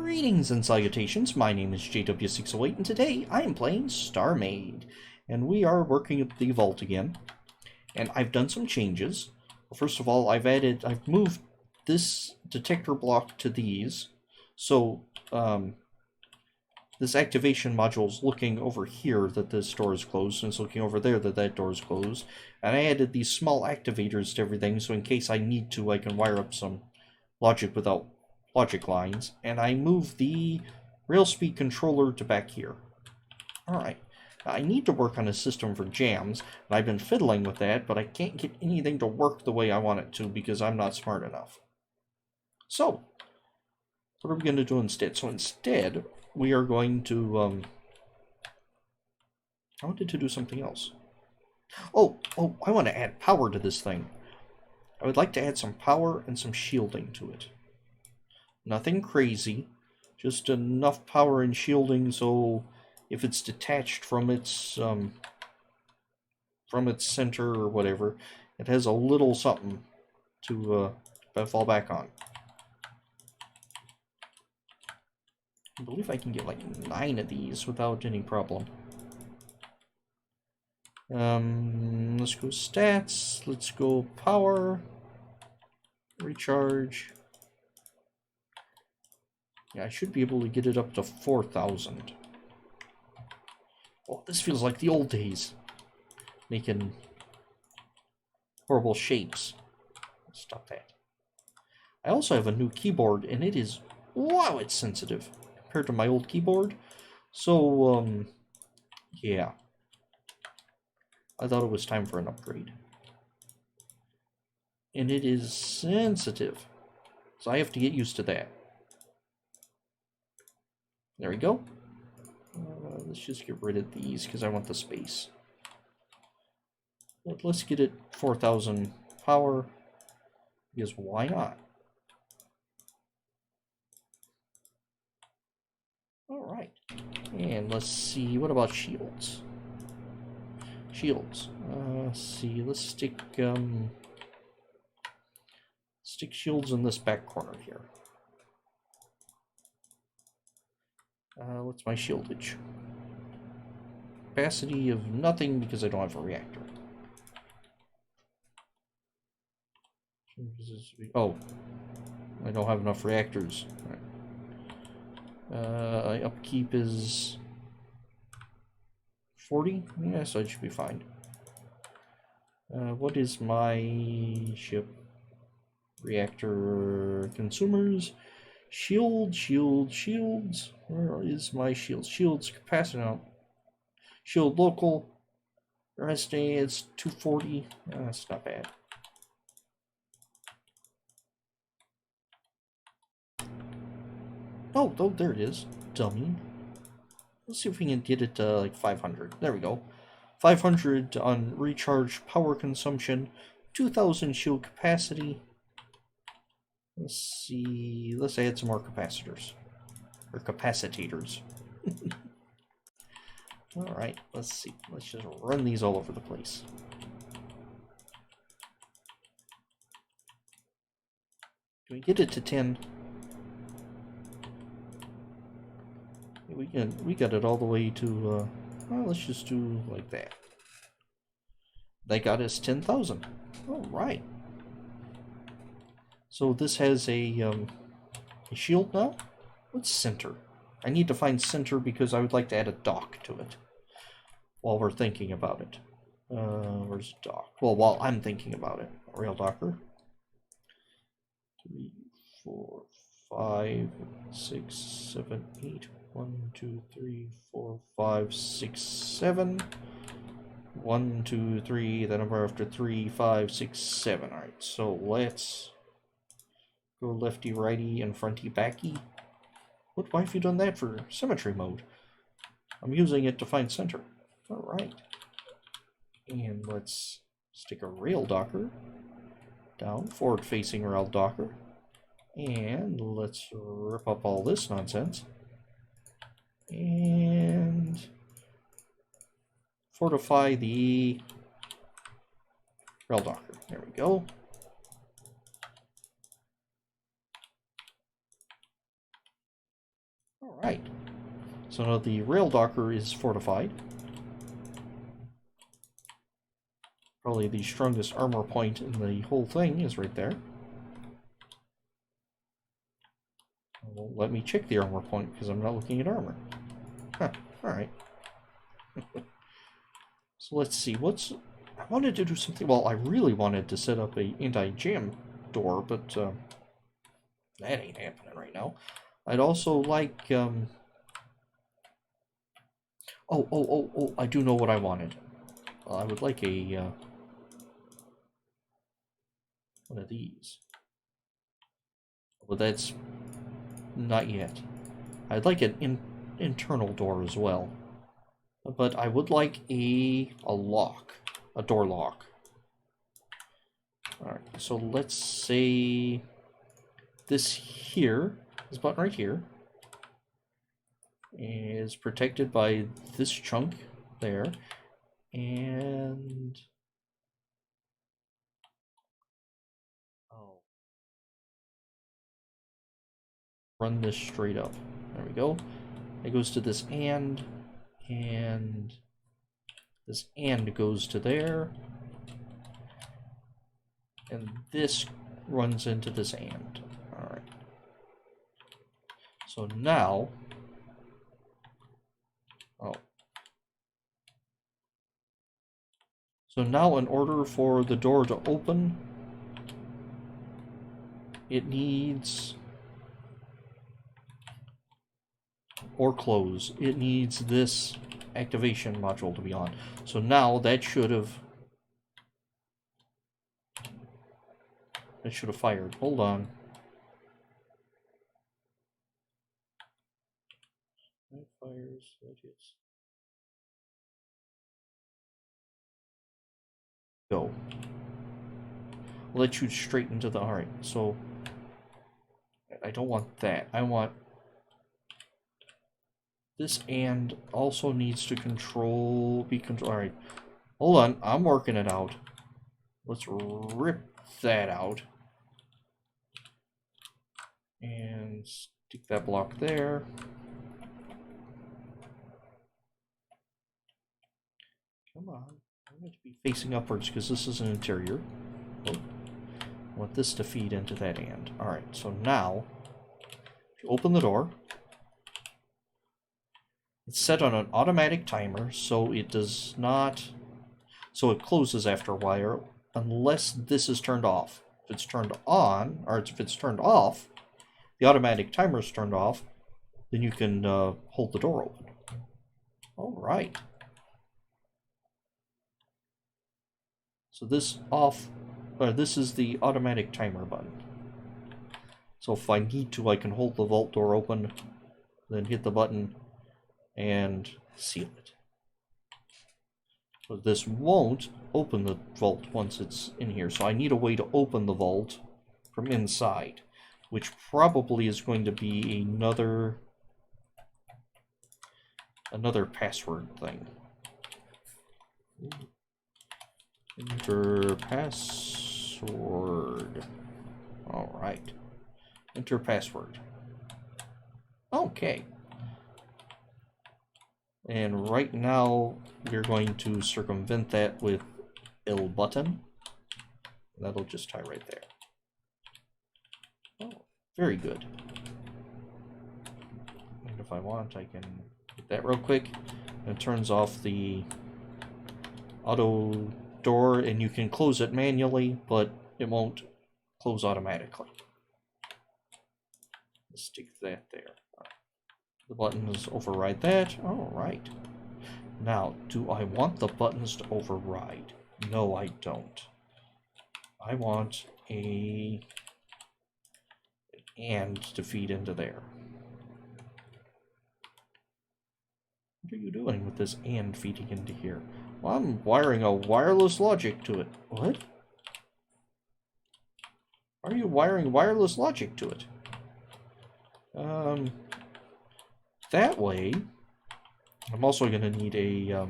Greetings and salutations, my name is JW608 and today I am playing StarMade. And we are working at the vault again. And I've done some changes. First of all, I've moved this detector block to these. So, this activation module is looking over here that this door is closed, and it's looking over there that that door is closed. And I added these small activators to everything, so in case I need to, I can wire up some logic without logic lines, and I move the rail speed controller to back here. Alright, I need to work on a system for jams, and I've been fiddling with that, but I can't get anything to work the way I want it to because I'm not smart enough. So, what are we going to do instead? So instead, we are going to, I wanted to do something else. Oh, I want to add power to this thing. I would like to add some power and some shielding to it. Nothing crazy, just enough power and shielding so if it's detached from its center or whatever, it has a little something to fall back on. I believe I can get like 9 of these without any problem. Let's go stats, let's go power, recharge. Yeah, I should be able to get it up to 4,000. Oh, this feels like the old days. Making horrible shapes. Stop that. I also have a new keyboard, and it is... wow, it's sensitive compared to my old keyboard. So, yeah. I thought it was time for an upgrade. And it is sensitive. So I have to get used to that. There we go. Let's just get rid of these because I want the space. But let's get it 4,000 power because why not? Alright. And let's see, what about shields? Shields. Let's see, let's stick shields in this back corner here. What's my shieldage? Capacity of nothing because I don't have a reactor. Oh, I don't have enough reactors. Right. Upkeep is 40? Yeah, so it should be fine. What is my ship? Reactor consumers. Shields. Where is my shields? Shields capacity. No. Shield local. Rest day is 240. That's not bad. Oh, there it is. Dummy. Let's see if we can get it to like 500. There we go. 500 on recharge power consumption. 2,000 shield capacity. Let's see. Let's add some more capacitors. Or capacitators. Alright, let's see. Let's just run these all over the place. Can we get it to 10? We got it all the way to, well, let's just do like that. That got us 10,000. Alright. So this has a shield now? What's center? I need to find center because I would like to add a dock to it. While we're thinking about it. Where's dock? Well, while I'm thinking about it. Rail docker. 3, 4, 5, 6, 7, 8. 1, 2, 3, 4, 5, 6, 7. 1, 2, 3. The number after 3, 5, 6, 7. Alright, so let's go lefty, righty, and fronty, backy. Why have you done that for symmetry mode? I'm using it to find center. Alright. And let's stick a rail docker down, forward-facing rail docker. And let's rip up all this nonsense. And fortify the rail docker. There we go. Right. So now the rail docker is fortified. Probably the strongest armor point in the whole thing is right there. Well, let me check the armor point because I'm not looking at armor. Huh, alright. So let's see, I wanted to do something, well, I really wanted to set up a anti-jam door, but that ain't happening right now. I'd also like, oh, I do know what I wanted. I would like a, one of these. But that's not yet. I'd like an internal door as well. But I would like a lock. A door lock. Alright, so let's say this here, this button right here, is protected by this chunk there. And run this straight up. There we go. It goes to this and this and goes to there. And this runs into this and. Alright. So now, so now in order for the door to open, it needs, or close, it needs this activation module to be on. So now that should have fired. Hold on. That fires. That is. Go. Well, that shoots straight into the. Alright, so I don't want that. I want this, and also needs to be control. Alright. Hold on, I'm working it out. Let's rip that out. And stick that block there. Come on. I want it to be facing upwards because this is an interior. Oh. I want this to feed into that and. Alright, so now, if you open the door, it's set on an automatic timer, so it does not, so it closes after a while, unless this is turned off. If it's turned on, or if it's turned off, the automatic timer is turned off, then you can hold the door open. Alright. So this is the automatic timer button. So if I need to, I can hold the vault door open, then hit the button, and seal it. But this won't open the vault once it's in here, so I need a way to open the vault from inside, which probably is going to be another password thing. Enter password. Alright. Enter password. Okay. And right now, we're going to circumvent that with L button. That'll just tie right there. Oh, very good. And if I want, I can hit that real quick. And it turns off the auto door, and you can close it manually, but it won't close automatically. Let's stick that there. The buttons override that. Alright. Now, do I want the buttons to override? No, I don't. I want an and to feed into there. What are you doing with this and feeding into here? Well, I'm wiring a wireless logic to it. What? Why are you wiring wireless logic to it? That way, I'm also going to need a,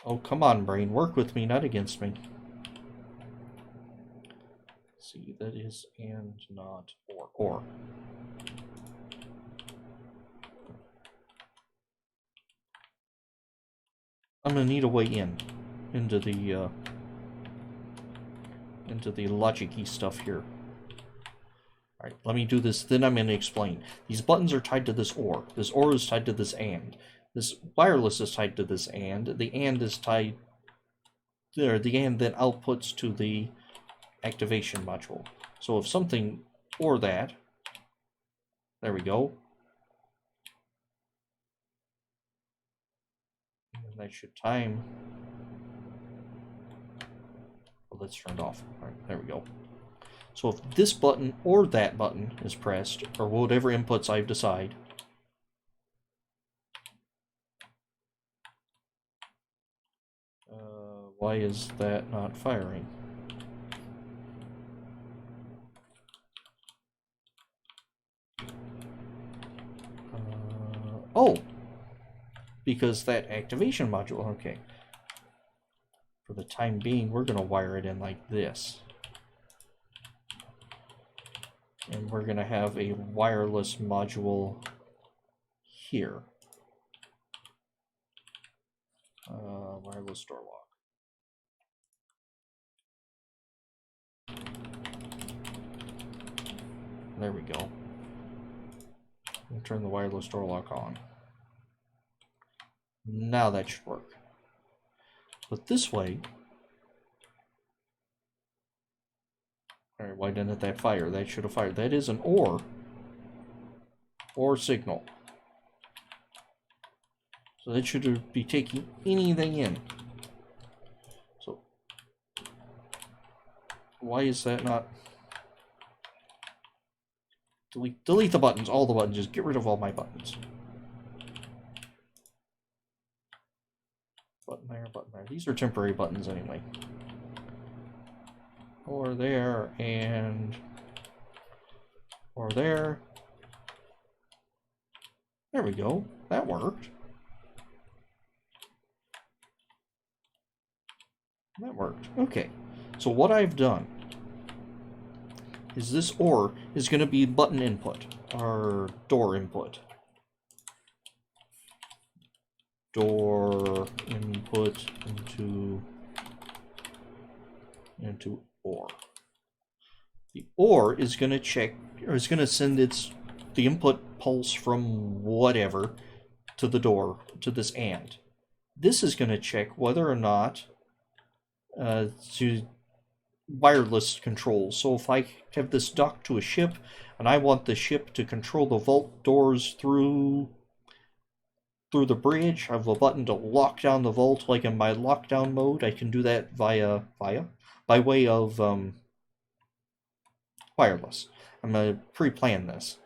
oh, come on, brain, work with me, not against me. See, that is and not or. I'm gonna need a way into the logic-y stuff here. Alright, let me do this, then I'm going to explain. These buttons are tied to this OR. This OR is tied to this AND. This wireless is tied to this AND. The AND is tied... There, the AND then outputs to the activation module. So if something OR that... There we go. And that should time... Well, that's turned off. Alright, there we go. So if this button or that button is pressed, or whatever inputs I decide, why is that not firing? Oh! Because that activation module, okay. For the time being, we're going to wire it in like this. And we're going to have a wireless module here. Wireless door lock. There we go. We'll turn the wireless door lock on. Now that should work. But this way... Alright, why didn't that fire? That should have fired. That is an OR signal. So that should be taking anything in. So, why is that not... Delete the buttons, all the buttons. Just get rid of all my buttons. Button there, button there. These are temporary buttons anyway. Or there, and... Or there. There we go. That worked. That worked. Okay. So what I've done is this OR is going to be button input, or door input. Door input into OR. The OR is going to check, or is going to send the input pulse from whatever to the door, to this AND. This is going to check whether or not to wireless control. So if I have this docked to a ship, and I want the ship to control the vault doors through the bridge, I have a button to lock down the vault, like in my lockdown mode. I can do that by way of wireless. I'm going to pre-plan this.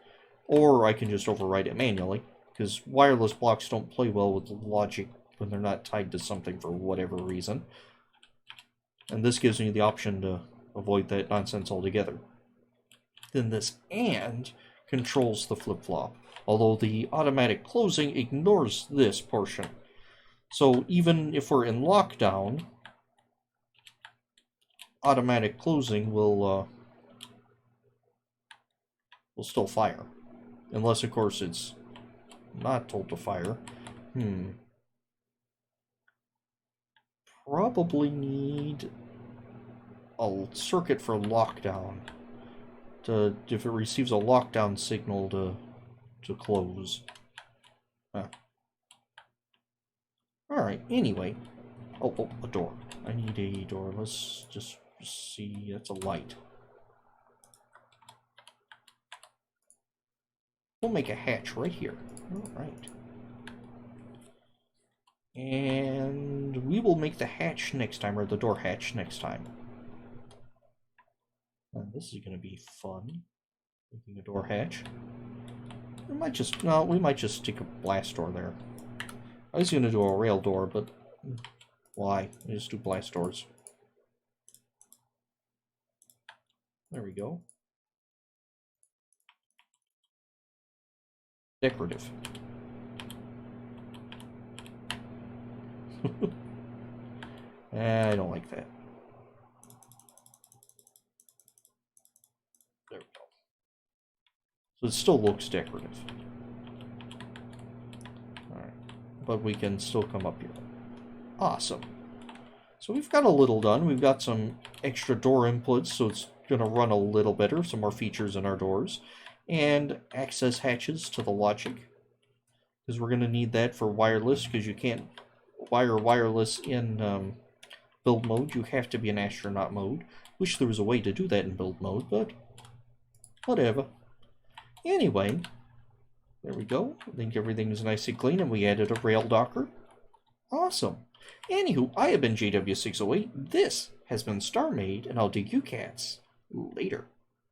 Or I can just override it manually, because wireless blocks don't play well with logic when they're not tied to something for whatever reason. And this gives me the option to avoid that nonsense altogether. Then this AND controls the flip-flop, although the automatic closing ignores this portion. So even if we're in lockdown, automatic closing will still fire. Unless, of course, it's not told to fire. Probably need a circuit for lockdown. If it receives a lockdown signal to close. Alright, anyway. Oh, a door. I need a door. Let's just see. That's a light. We'll make a hatch right here. Alright. And we will make the hatch next time, or the door hatch next time. This is going to be fun. Making a door hatch. We might just stick a blast door there. I was going to do a rail door, but why? I just do blast doors. There we go. Decorative. I don't like that. So it still looks decorative. Alright. But we can still come up here. Awesome. So we've got a little done. We've got some extra door inputs, so it's going to run a little better. Some more features in our doors. And access hatches to the logic. Because we're going to need that for wireless, because you can't wire wireless in build mode. You have to be in astronaut mode. Wish there was a way to do that in build mode, but whatever. Anyway, there we go. I think everything is nice and clean, and we added a rail docker. Awesome. Anywho, I have been JW608. This has been StarMade, and I'll dig you cats later.